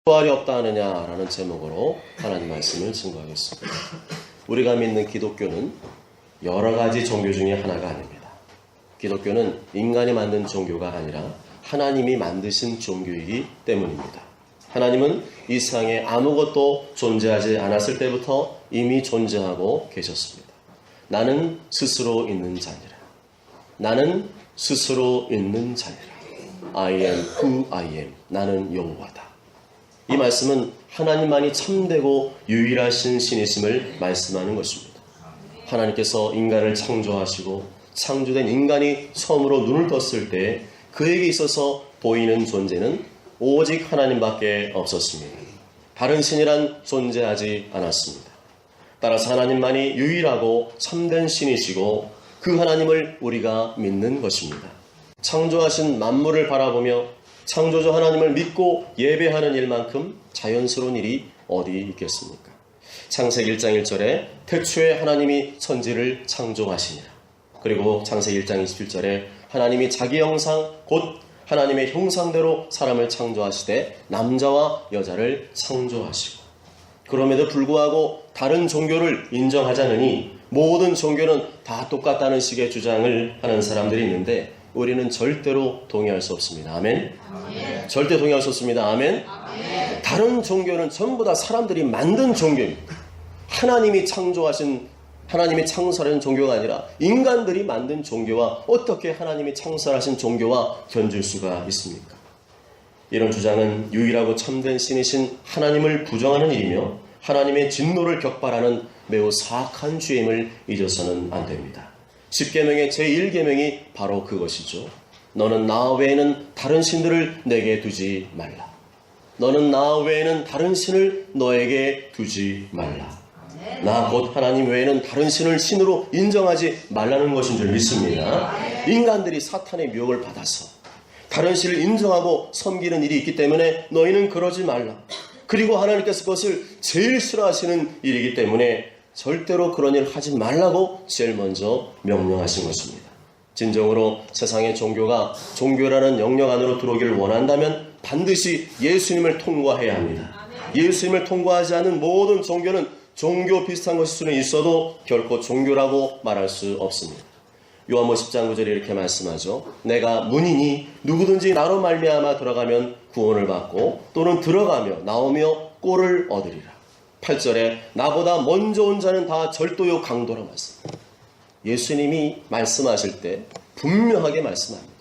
부활이 없다 하느냐라는 제목으로 하나님 말씀을 증거하겠습니다. 우리가 믿는 기독교는 여러 가지 종교 중에 하나가 아닙니다. 기독교는 인간이 만든 종교가 아니라 하나님이 만드신 종교이기 때문입니다. 하나님은 이 세상에 아무것도 존재하지 않았을 때부터 이미 존재하고 계셨습니다. 나는 스스로 있는 자니라. 나는 스스로 있는 자니라. I am who I am. 나는 여호와다. 이 말씀은 하나님만이 참되고 유일하신 신이심을 말씀하는 것입니다. 하나님께서 인간을 창조하시고 창조된 인간이 처음으로 눈을 떴을 때 그에게 있어서 보이는 존재는 오직 하나님밖에 없었습니다. 다른 신이란 존재하지 않았습니다. 따라서 하나님만이 유일하고 참된 신이시고 그 하나님을 우리가 믿는 것입니다. 창조하신 만물을 바라보며 창조주 하나님을 믿고 예배하는 일만큼 자연스러운 일이 어디 있겠습니까? 창세기 1장 1절에 태초에 하나님이 천지를 창조하시니라. 그리고 창세기 1장 27절에 하나님이 자기 형상 곧 하나님의 형상대로 사람을 창조하시되 남자와 여자를 창조하시고, 그럼에도 불구하고 다른 종교를 인정하자느니 모든 종교는 다 똑같다는 식의 주장을 하는 사람들이 있는데 우리는 절대로 동의할 수 없습니다. 아멘? 아멘. 절대 동의할 수 없습니다. 아멘? 아멘. 다른 종교는 전부 다 사람들이 만든 종교입니다. 하나님이 창설하신 종교가 아니라 인간들이 만든 종교와 어떻게 하나님이 창설하신 종교와 견줄 수가 있습니까? 이런 주장은 유일하고 참된 신이신 하나님을 부정하는 일이며 하나님의 진노를 격발하는 매우 사악한 죄임을 잊어서는 안 됩니다. 10계명의 제1계명이 바로 그것이죠. 너는 나 외에는 다른 신들을 내게 두지 말라. 너는 나 외에는 다른 신을 너에게 두지 말라. 나 곧 하나님 외에는 다른 신을 신으로 인정하지 말라는 것인 줄 믿습니다. 인간들이 사탄의 미혹을 받아서 다른 신을 인정하고 섬기는 일이 있기 때문에 너희는 그러지 말라. 그리고 하나님께서 그것을 제일 싫어하시는 일이기 때문에 절대로 그런 일 하지 말라고 제일 먼저 명령하신 것입니다. 진정으로 세상의 종교가 종교라는 영역 안으로 들어오기를 원한다면 반드시 예수님을 통과해야 합니다. 예수님을 통과하지 않은 모든 종교는 종교 비슷한 것일 수는 있어도 결코 종교라고 말할 수 없습니다. 요한복음 10장 9절에 이렇게 말씀하죠. 내가 문이니 누구든지 나로 말미암아 들어가면 구원을 받고 또는 들어가며 나오며 꼴을 얻으리라. 8절에 나보다 먼저 온 자는 다 절도요 강도라 말씀합니다. 예수님이 말씀하실 때 분명하게 말씀합니다.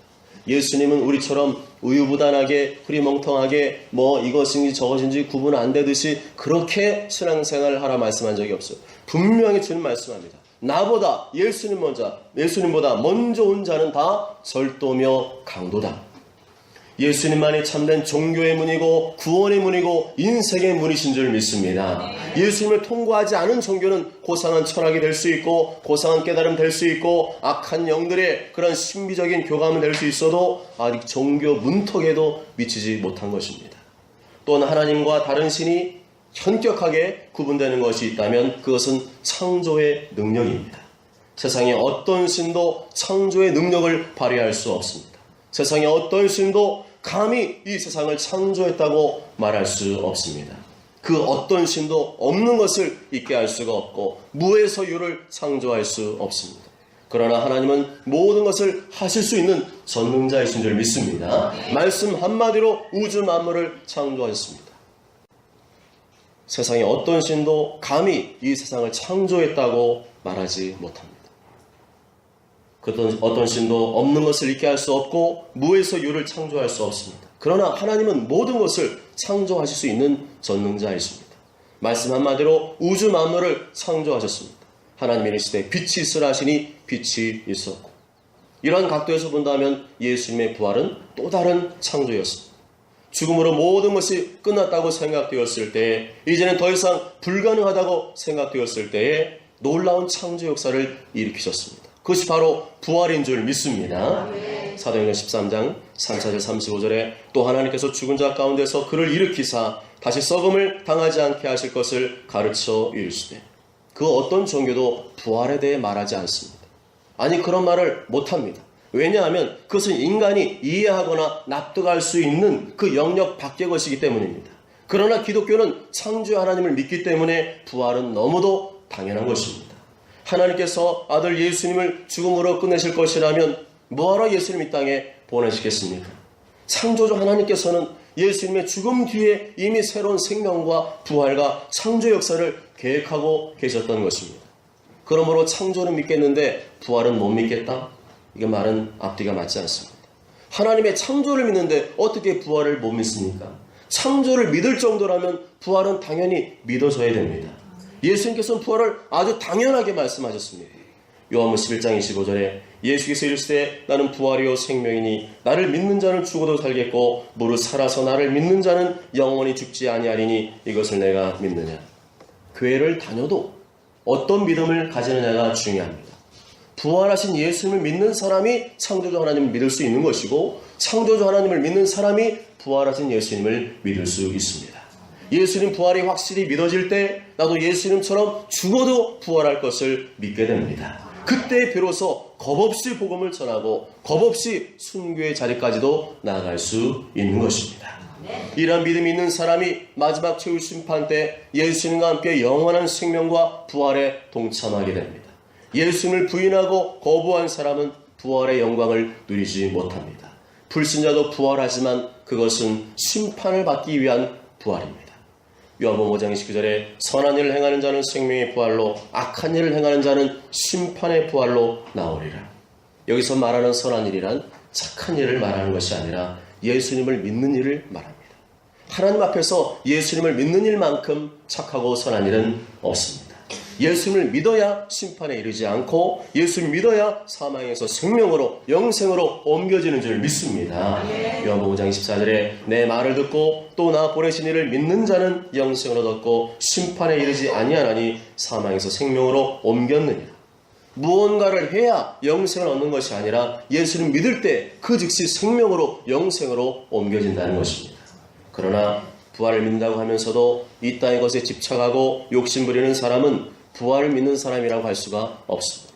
예수님은 우리처럼 우유부단하게 흐리멍텅하게 이것인지 저것인지 구분 안 되듯이 그렇게 신앙생활을 하라 말씀한 적이 없어요. 분명히 주님 말씀합니다. 나보다 예수님보다 먼저 온 자는 다 절도며 강도다. 예수님만이 참된 종교의 문이고 구원의 문이고 인생의 문이신 줄 믿습니다. 예수님을 통과하지 않은 종교는 고상한 철학이 될 수 있고 고상한 깨달음 될 수 있고 악한 영들의 그런 신비적인 교감은 될 수 있어도 아직 종교 문턱에도 미치지 못한 것입니다. 또한 하나님과 다른 신이 현격하게 구분되는 것이 있다면 그것은 창조의 능력입니다. 세상에 어떤 신도 창조의 능력을 발휘할 수 없습니다. 세상에 어떤 신도 감히 이 세상을 창조했다고 말할 수 없습니다. 그 어떤 신도 없는 것을 있게 할 수가 없고 무에서 유를 창조할 수 없습니다. 그러나 하나님은 모든 것을 하실 수 있는 전능자이신 줄 믿습니다. 말씀 한마디로 우주 만물을 창조하셨습니다. 세상에 어떤 신도 감히 이 세상을 창조했다고 말하지 못합니다. 어떤 신도 없는 것을 있게 할 수 없고 무에서 유를 창조할 수 없습니다. 그러나 하나님은 모든 것을 창조하실 수 있는 전능자이십니다. 말씀 한마디로 우주 만물을 창조하셨습니다. 하나님이 이르시되 빛이 있으라 하시니 빛이 있었고, 이러한 각도에서 본다면 예수님의 부활은 또 다른 창조였습니다. 죽음으로 모든 것이 끝났다고 생각되었을 때에, 이제는 더 이상 불가능하다고 생각되었을 때에 놀라운 창조 역사를 일으키셨습니다. 그것이 바로 부활인 줄 믿습니다. 사도행전 13장 34절 35절에 또 하나님께서 죽은 자 가운데서 그를 일으키사 다시 썩음을 당하지 않게 하실 것을 가르쳐 이르시되, 그 어떤 종교도 부활에 대해 말하지 않습니다. 아니, 그런 말을 못합니다. 왜냐하면 그것은 인간이 이해하거나 납득할 수 있는 그 영역 밖의 것이기 때문입니다. 그러나 기독교는 창조의 하나님을 믿기 때문에 부활은 너무도 당연한 것입니다. 하나님께서 아들 예수님을 죽음으로 끝내실 것이라면 뭐하러 예수님 이 땅에 보내시겠습니까? 창조주 하나님께서는 예수님의 죽음 뒤에 이미 새로운 생명과 부활과 창조 역사를 계획하고 계셨던 것입니다. 그러므로 창조는 믿겠는데 부활은 못 믿겠다? 이게 말은 앞뒤가 맞지 않습니다. 하나님의 창조를 믿는데 어떻게 부활을 못 믿습니까? 창조를 믿을 정도라면 부활은 당연히 믿어져야 됩니다. 예수님께서는 부활을 아주 당연하게 말씀하셨습니다. 요한복음 11장 25절에 예수께서 이르시되 나는 부활이요 생명이니 나를 믿는 자는 죽어도 살겠고 무릇 살아서 나를 믿는 자는 영원히 죽지 아니하리니 이것을 내가 믿느냐. 교회를 다녀도 어떤 믿음을 가지느냐가 중요합니다. 부활하신 예수님을 믿는 사람이 창조주 하나님을 믿을 수 있는 것이고 창조주 하나님을 믿는 사람이 부활하신 예수님을 믿을 수 있습니다. 예수님 부활이 확실히 믿어질 때 나도 예수님처럼 죽어도 부활할 것을 믿게 됩니다. 그때 비로소 겁없이 복음을 전하고 겁없이 순교의 자리까지도 나아갈 수 있는 것입니다. 이러한 믿음이 있는 사람이 마지막 최후 심판 때 예수님과 함께 영원한 생명과 부활에 동참하게 됩니다. 예수님을 부인하고 거부한 사람은 부활의 영광을 누리지 못합니다. 불신자도 부활하지만 그것은 심판을 받기 위한 부활입니다. 요한복음 5장 29절에 선한 일을 행하는 자는 생명의 부활로 악한 일을 행하는 자는 심판의 부활로 나오리라. 여기서 말하는 선한 일이란 착한 일을 말하는 것이 아니라 예수님을 믿는 일을 말합니다. 하나님 앞에서 예수님을 믿는 일만큼 착하고 선한 일은 없습니다. 예수님을 믿어야 심판에 이르지 않고 예수님을 믿어야 사망에서 생명으로 영생으로 옮겨지는 줄 믿습니다. 요한복음 5장 24절에 내 말을 듣고 또 나 보내신 이를 믿는 자는 영생을 얻었고 심판에 이르지 아니하나니 사망에서 생명으로 옮겼느니라. 무언가를 해야 영생을 얻는 것이 아니라 예수를 믿을 때 그 즉시 생명으로 영생으로 옮겨진다는 것입니다. 그러나 부활을 믿는다고 하면서도 이 땅의 것에 집착하고 욕심부리는 사람은 부활을 믿는 사람이라고 할 수가 없습니다.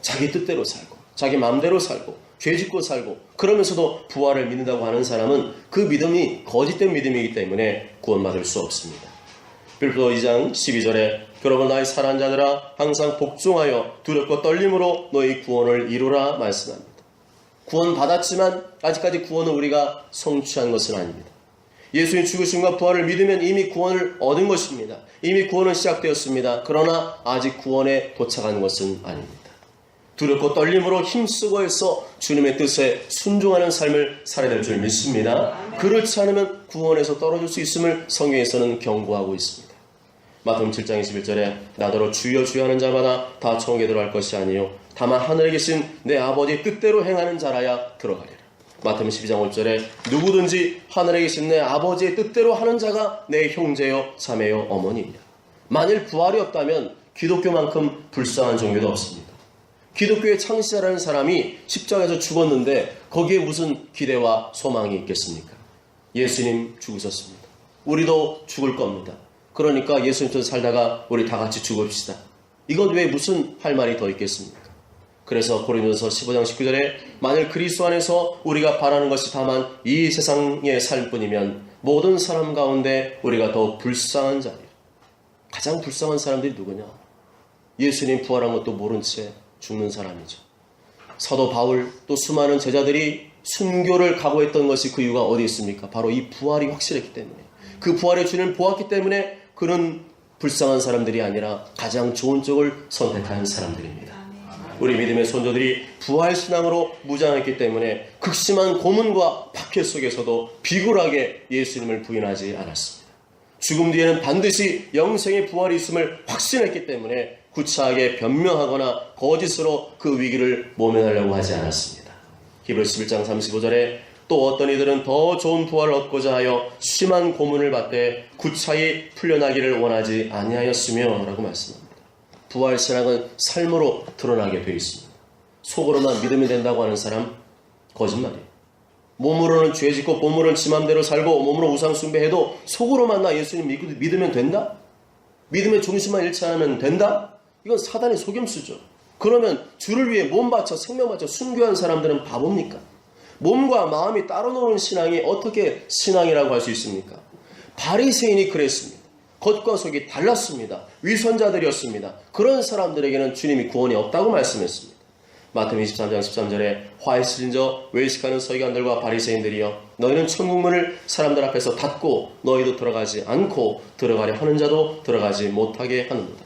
자기 뜻대로 살고 자기 마음대로 살고 죄짓고 살고 그러면서도 부활을 믿는다고 하는 사람은 그 믿음이 거짓된 믿음이기 때문에 구원받을 수 없습니다. 빌립보 2장 12절에 그러므로 나의 사랑하는 자들아 항상 복종하여 두렵고 떨림으로 너희 구원을 이루라 말씀합니다. 구원받았지만 아직까지 구원을 우리가 성취한 것은 아닙니다. 예수님 죽으심과 부활을 믿으면 이미 구원을 얻은 것입니다. 이미 구원은 시작되었습니다. 그러나 아직 구원에 도착한 것은 아닙니다. 두렵고 떨림으로 힘쓰고 해서 주님의 뜻에 순종하는 삶을 살아야 될 줄 믿습니다. 그렇지 않으면 구원에서 떨어질 수 있음을 성경에서는 경고하고 있습니다. 마태복음 7장 21절에 나더러 주여 주여 하는 자마다 다 천국에 들어갈 것이 아니요 다만 하늘에 계신 내 아버지 뜻대로 행하는 자라야 들어가리라. 마태복음 12장 5절에 누구든지 하늘에 계신 내 아버지의 뜻대로 하는 자가 내 형제요 자매요 어머니이다. 만일 부활이 없다면 기독교만큼 불쌍한 종교도 없습니다. 기독교의 창시자라는 사람이 십자가에서 죽었는데 거기에 무슨 기대와 소망이 있겠습니까? 예수님 죽으셨습니다. 우리도 죽을 겁니다. 그러니까 예수님처럼 살다가 우리 다 같이 죽읍시다. 이건 왜 무슨 할 말이 더 있겠습니까? 그래서 고린도서 15장 19절에 만일 그리스도 안에서 우리가 바라는 것이 다만 이 세상의 삶뿐이면 모든 사람 가운데 우리가 더욱 불쌍한 자리라. 가장 불쌍한 사람들이 누구냐? 예수님 부활한 것도 모른 채 죽는 사람이죠. 사도 바울 또 수많은 제자들이 순교를 각오했던 것이 그 이유가 어디 있습니까? 바로 이 부활이 확실했기 때문에 그 부활의 주님을 보았기 때문에 그는 불쌍한 사람들이 아니라 가장 좋은 쪽을 선택한 사람들입니다. 우리 믿음의 선조들이 부활신앙으로 무장했기 때문에 극심한 고문과 박해 속에서도 비굴하게 예수님을 부인하지 않았습니다. 죽음 뒤에는 반드시 영생의 부활이 있음을 확신했기 때문에 구차하게 변명하거나 거짓으로 그 위기를 모면하려고 하지 않았습니다. 히브리서 11장 35절에 또 어떤 이들은 더 좋은 부활을 얻고자 하여 심한 고문을 받되 구차히 풀려나기를 원하지 아니하였으며 라고 말씀합니다. 부활신앙은 삶으로 드러나게 되어 있습니다. 속으로만 믿으면 된다고 하는 사람 거짓말이에요. 몸으로는 죄짓고 몸으로는 지 맘대로 살고 몸으로 우상 숭배해도 속으로만 나 예수님 믿으면 된다? 믿음의 중심만 잃지 않으면 된다? 이건 사단의 속임수죠. 그러면 주를 위해 몸 바쳐 생명 바쳐 순교한 사람들은 바보입니까? 몸과 마음이 따로 노는 신앙이 어떻게 신앙이라고 할 수 있습니까? 바리새인이 그랬습니다. 겉과 속이 달랐습니다. 위선자들이었습니다. 그런 사람들에게는 주님이 구원이 없다고 말씀했습니다. 마태복음 23장 13절에 화 있으신 자 외식하는 서기관들과 바리새인들이여 너희는 천국문을 사람들 앞에서 닫고 너희도 들어가지 않고 들어가려 하는 자도 들어가지 못하게 하는도다.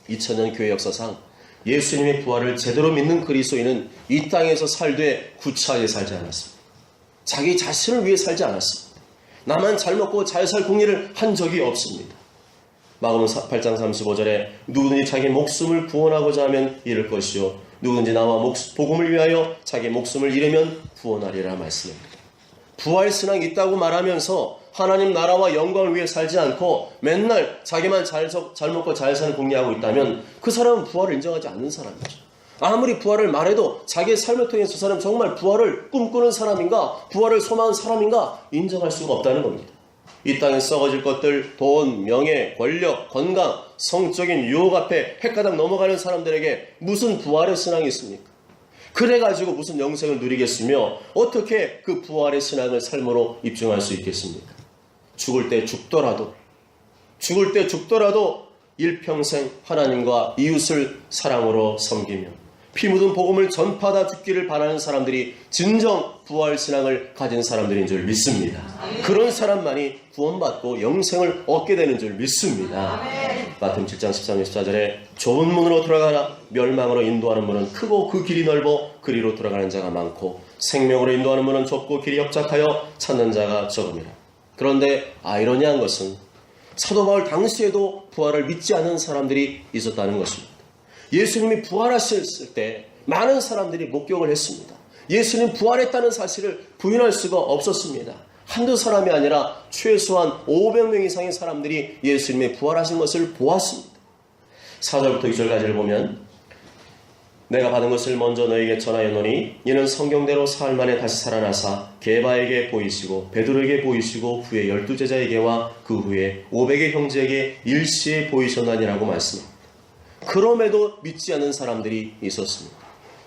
2000년 교회 역사상 예수님의 부활을 제대로 믿는 그리스도인은 이 땅에서 살되 구차하게 살지 않았습니다. 자기 자신을 위해 살지 않았습니다. 나만 잘 먹고 잘 살 궁리를 한 적이 없습니다. 마가복음 8장 35절에 누구든지 자기 목숨을 구원하고자 하면 잃을 것이요 누구든지 나와 복음을 위하여 자기 목숨을 잃으면 구원하리라 말씀합니다. 부활신앙이 있다고 말하면서 하나님 나라와 영광을 위해 살지 않고 맨날 자기만 잘 먹고 잘 사는 궁리하고 있다면 그 사람은 부활을 인정하지 않는 사람이죠. 아무리 부활을 말해도 자기의 삶을 통해서 그 사람은 정말 부활을 꿈꾸는 사람인가, 부활을 소망하는 사람인가 인정할 수가 없다는 겁니다. 이 땅에 썩어질 것들, 돈, 명예, 권력, 건강, 성적인 유혹 앞에 헷가닥 넘어가는 사람들에게 무슨 부활의 신앙이 있습니까? 그래가지고 무슨 영생을 누리겠으며 어떻게 그 부활의 신앙을 삶으로 입증할 수 있겠습니까? 죽을 때 죽더라도 일평생 하나님과 이웃을 사랑으로 섬기며 피 묻은 복음을 전파하다 죽기를 바라는 사람들이 진정 부활신앙을 가진 사람들인 줄 믿습니다. 그런 사람만이 구원받고 영생을 얻게 되는 줄 믿습니다. 마태복음 7장 13, 14절에 좁은 문으로 들어가라 멸망으로 인도하는 문은 크고 그 길이 넓어 그리로 들어가는 자가 많고 생명으로 인도하는 문은 좁고 길이 협착하여 찾는 자가 적음이라. 그런데 아이러니한 것은 사도 바울 당시에도 부활을 믿지 않는 사람들이 있었다는 것입니다. 예수님이 부활하셨을 때 많은 사람들이 목격을 했습니다. 예수님 부활했다는 사실을 부인할 수가 없었습니다. 한두 사람이 아니라 최소한 500명 이상의 사람들이 예수님의 부활하신 것을 보았습니다. 4절부터 2절까지를 보면 내가 받은 것을 먼저 너에게 전하였노니 이는 성경대로 사흘 만에 다시 살아나사 게바에게 보이시고 베드로에게 보이시고 후에 12제자에게와 그 후에 500의 형제에게 일시에 보이셨나니라고 말씀합니다. 그럼에도 믿지 않는 사람들이 있었습니다.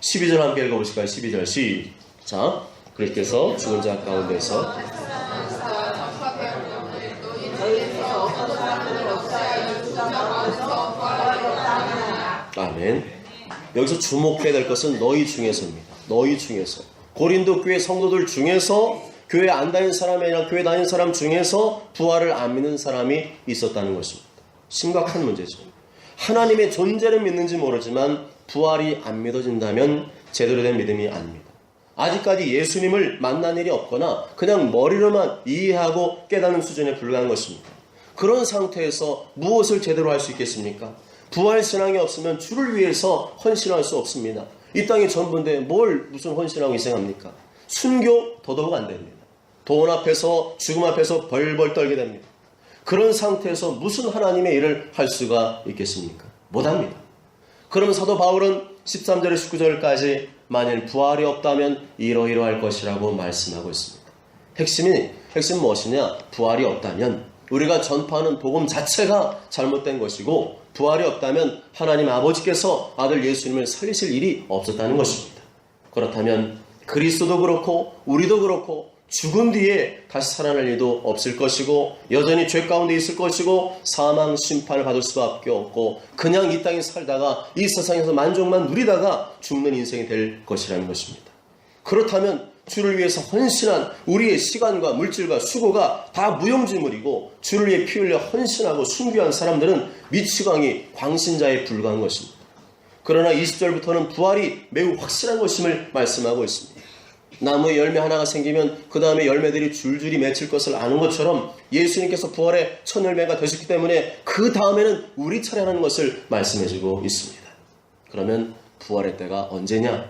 12절 함께 읽어보실까요? 12절 시작. 그리스도께서 죽은 자 가운데서 아멘. 여기서 주목해야 될 것은 너희 중에서입니다. 너희 중에서. 고린도 교회 성도들 중에서 교회 안 다니는 사람이 아니라 교회 다니는 사람 중에서 부활을 안 믿는 사람이 있었다는 것입니다. 심각한 문제죠. 하나님의 존재를 믿는지 모르지만 부활이 안 믿어진다면 제대로 된 믿음이 아닙니다. 아직까지 예수님을 만난 일이 없거나 그냥 머리로만 이해하고 깨닫는 수준에 불과한 것입니다. 그런 상태에서 무엇을 제대로 할 수 있겠습니까? 부활 신앙이 없으면 주를 위해서 헌신할 수 없습니다. 이 땅의 전부인데 무슨 헌신하고 희생합니까? 순교 더더욱 안 됩니다. 돈 앞에서 죽음 앞에서 벌벌 떨게 됩니다. 그런 상태에서 무슨 하나님의 일을 할 수가 있겠습니까? 못합니다. 그럼 사도 바울은 13절에 19절까지 만일 부활이 없다면 이러이러할 것이라고 말씀하고 있습니다. 핵심은 무엇이냐? 부활이 없다면 우리가 전파하는 복음 자체가 잘못된 것이고 부활이 없다면 하나님 아버지께서 아들 예수님을 살리실 일이 없었다는 것입니다. 그렇다면 그리스도도 그렇고 우리도 그렇고 죽은 뒤에 다시 살아날 일도 없을 것이고 여전히 죄 가운데 있을 것이고 사망 심판을 받을 수밖에 없고 그냥 이 땅에 살다가 이 세상에서 만족만 누리다가 죽는 인생이 될 것이라는 것입니다. 그렇다면 주를 위해서 헌신한 우리의 시간과 물질과 수고가 다 무용지물이고 주를 위해 피 흘려 헌신하고 순교한 사람들은 미치광이 광신자에 불과한 것입니다. 그러나 20절부터는 부활이 매우 확실한 것임을 말씀하고 있습니다. 나무에 열매 하나가 생기면 그 다음에 열매들이 줄줄이 맺힐 것을 아는 것처럼 예수님께서 부활의 첫 열매가 되셨기 때문에 그 다음에는 우리 차례라는 것을 말씀해주고 있습니다. 그러면 부활의 때가 언제냐?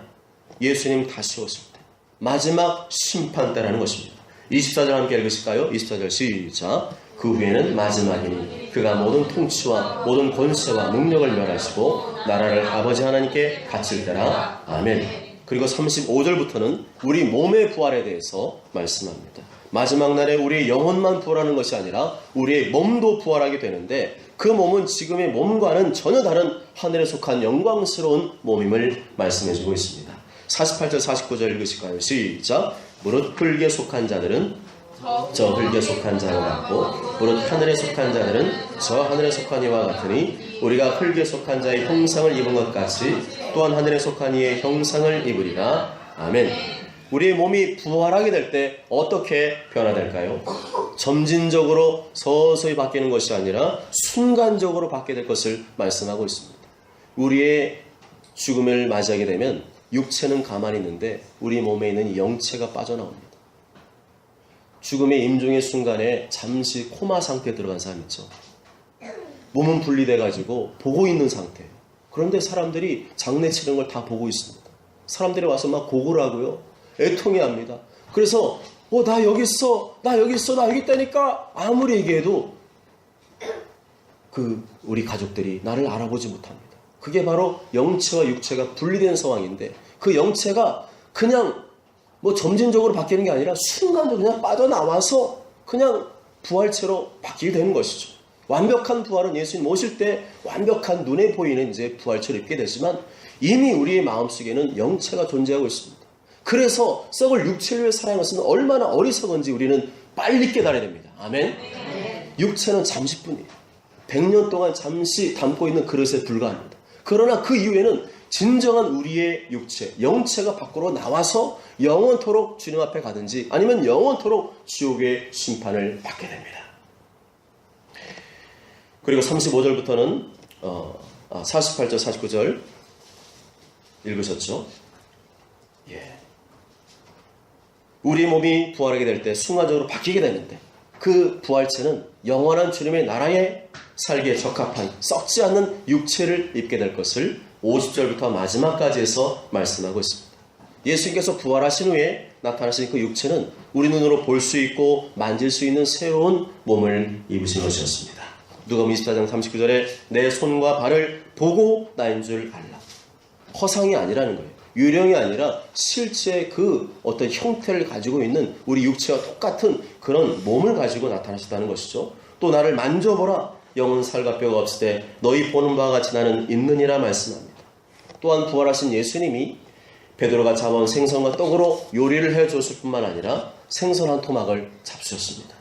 예수님 다시 오실 때 마지막 심판 때라는 것입니다. 24절 함께 읽으실까요? 24절 시작. 그 후에는 마지막이니 그가 모든 통치와 모든 권세와 능력을 멸하시고 나라를 아버지 하나님께 바칠 때라. 아멘. 그리고 35절부터는 우리 몸의 부활에 대해서 말씀합니다. 마지막 날에 우리의 영혼만 부활하는 것이 아니라 우리의 몸도 부활하게 되는데 그 몸은 지금의 몸과는 전혀 다른 하늘에 속한 영광스러운 몸임을 말씀해주고 있습니다. 48절 49절 읽으실까요? 시작. 무릇 흙에 속한 자들은 저 흙에 속한 자는 같고 무릇 하늘에 속한 자들은 저 하늘에 속한 이와 같으니 우리가 흙에 속한 자의 형상을 입은 것 같이 또한 하늘에 속한 이의 형상을 입으리라. 아멘. 우리의 몸이 부활하게 될 때 어떻게 변화될까요? 점진적으로 서서히 바뀌는 것이 아니라 순간적으로 바뀌게 될 것을 말씀하고 있습니다. 우리의 죽음을 맞이하게 되면 육체는 가만히 있는데 우리 몸에 있는 영체가 빠져나옵니다. 죽음의 임종의 순간에 잠시 코마 상태에 들어간 사람 있죠. 몸은 분리돼 가지고 보고 있는 상태예요. 그런데 사람들이 장례 치는 걸 다 보고 있습니다. 사람들이 와서 막 고구를 하고요. 애통해합니다. 그래서 나 여기 있어, 나 여기 있어, 나 여기 있다니까 아무리 얘기해도 우리 가족들이 나를 알아보지 못합니다. 그게 바로 영체와 육체가 분리된 상황인데 그 영체가 그냥 점진적으로 바뀌는 게 아니라 순간적으로 그냥 빠져나와서 그냥 부활체로 바뀌게 되는 것이죠. 완벽한 부활은 예수님 오실 때 완벽한 눈에 보이는 이제 부활체를 입게 되지만 이미 우리의 마음속에는 영체가 존재하고 있습니다. 그래서 썩을 육체를 위해 살아가는 것은 얼마나 어리석은지 우리는 빨리 깨달아야 됩니다. 아멘. 육체는 잠시뿐이에요. 100년 동안 잠시 담고 있는 그릇에 불과합니다. 그러나 그 이후에는 진정한 우리의 육체, 영체가 밖으로 나와서 영원토록 주님 앞에 가든지 아니면 영원토록 지옥의 심판을 받게 됩니다. 그리고 35절부터는 48절, 49절 읽으셨죠? 우리 몸이 부활하게 될 때 순간적으로 바뀌게 되는데 그 부활체는 영원한 주님의 나라에 살기에 적합한 썩지 않는 육체를 입게 될 것을 50절부터 마지막까지 해서 말씀하고 있습니다. 예수님께서 부활하신 후에 나타나신 그 육체는 우리 눈으로 볼 수 있고 만질 수 있는 새로운 몸을 입으신 것이었습니다. 누가복음 24장 39절에 내 손과 발을 보고 나인 줄 알라. 허상이 아니라는 거예요. 유령이 아니라 실제 그 어떤 형태를 가지고 있는 우리 육체와 똑같은 그런 몸을 가지고 나타나셨다는 것이죠. 또 나를 만져보라. 영은 살과 뼈가 없을 때 너희 보는 바와 같이 나는 있느니라 말씀합니다. 또한 부활하신 예수님이 베드로가 잡아온 생선과 떡으로 요리를 해줬을 뿐만 아니라 생선 한 토막을 잡수셨습니다.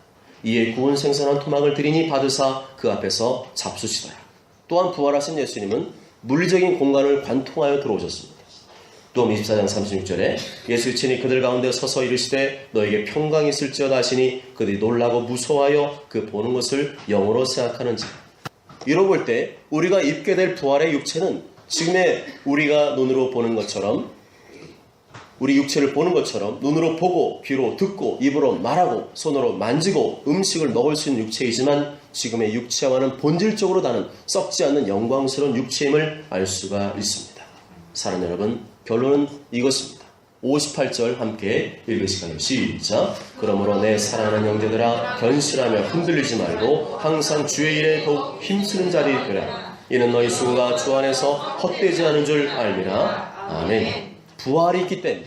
이에 구운 생선 한 토막을 드리니 받으사 그 앞에서 잡수시더라. 또한 부활하신 예수님은 물리적인 공간을 관통하여 들어오셨습니다. 또 24장 36절에 예수 친히 그들 가운데 서서 이르시되 너에게 평강이 있을지어다 하시니 그들이 놀라고 무서워하여 그 보는 것을 영으로 생각하는지. 이로 볼 때 우리가 입게 될 부활의 육체는 지금의 우리가 눈으로 보는 것처럼 우리 육체를 보는 것처럼 눈으로 보고 귀로 듣고 입으로 말하고 손으로 만지고 음식을 먹을 수 있는 육체이지만 지금의 육체와는 본질적으로 다른 썩지 않는 영광스러운 육체임을 알 수가 있습니다. 사랑하는 여러분, 결론은 이것입니다. 58절 함께 읽으시까요? 시작. 그러므로 내 사랑하는 형제들아 견실하며 흔들리지 말고 항상 주의 일에 더욱 힘쓰는 자리 되라. 이는 너희 수고가 주 안에서 헛되지 않은 줄 알미라. 아멘. 부활이 있기 때문에,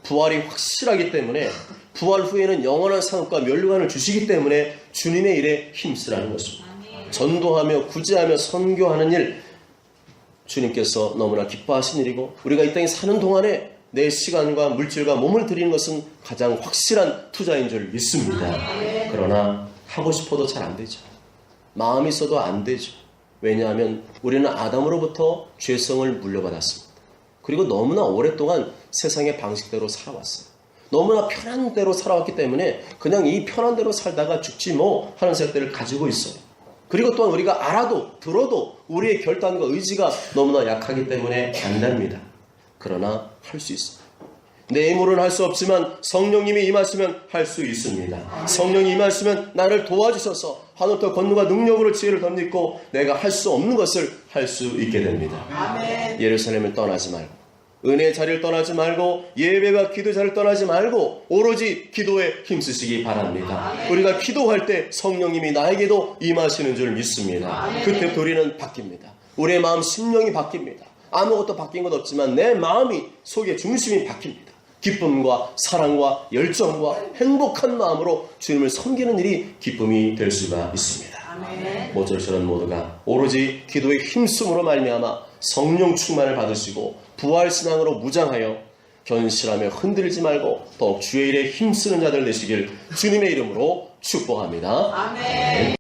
부활이 확실하기 때문에, 부활 후에는 영원한 상급과 면류관을 주시기 때문에 주님의 일에 힘쓰라는 것입니다. 전도하며 구제하며 선교하는 일, 주님께서 너무나 기뻐하신 일이고 우리가 이 땅에 사는 동안에 내 시간과 물질과 몸을 드리는 것은 가장 확실한 투자인 줄 믿습니다. 그러나 하고 싶어도 잘 안 되죠. 마음이 있어도 안 되죠. 왜냐하면 우리는 아담으로부터 죄성을 물려받았습니다. 그리고 너무나 오랫동안 세상의 방식대로 살아왔어요. 너무나 편한 대로 살아왔기 때문에 그냥 이 편한 대로 살다가 죽지 뭐 하는 생각들을 가지고 있어요. 그리고 또한 우리가 알아도 들어도 우리의 결단과 의지가 너무나 약하기 때문에 안 됩니다. 그러나 할 수 있습니다. 내 힘으로는 할 수 없지만 성령님이 임하시면 할 수 있습니다. 성령이 임하시면 나를 도와주셔서 하늘부터 권능과 능력으로 지혜를 덧입고 내가 할 수 없는 것을 할 수 있게 됩니다. 아멘. 예루살렘을 떠나지 말고 은혜의 자리를 떠나지 말고 예배와 기도 자리를 떠나지 말고 오로지 기도에 힘쓰시기 바랍니다. 우리가 기도할 때 성령님이 나에게도 임하시는 줄 믿습니다. 그때부터 우리는 바뀝니다. 우리의 마음 심령이 바뀝니다. 아무것도 바뀐 것 없지만 내 마음이 속의 중심이 바뀝니다. 기쁨과 사랑과 열정과 행복한 마음으로 주님을 섬기는 일이 기쁨이 될 수가 있습니다. 모쪼록 모두가 오로지 기도의 힘쓰므로 말미암아 성령 충만을 받으시고 부활신앙으로 무장하여 견실하며 흔들리지 말고 더욱 주의 일에 힘쓰는 자들 되시길 주님의 이름으로 축복합니다. 아멘.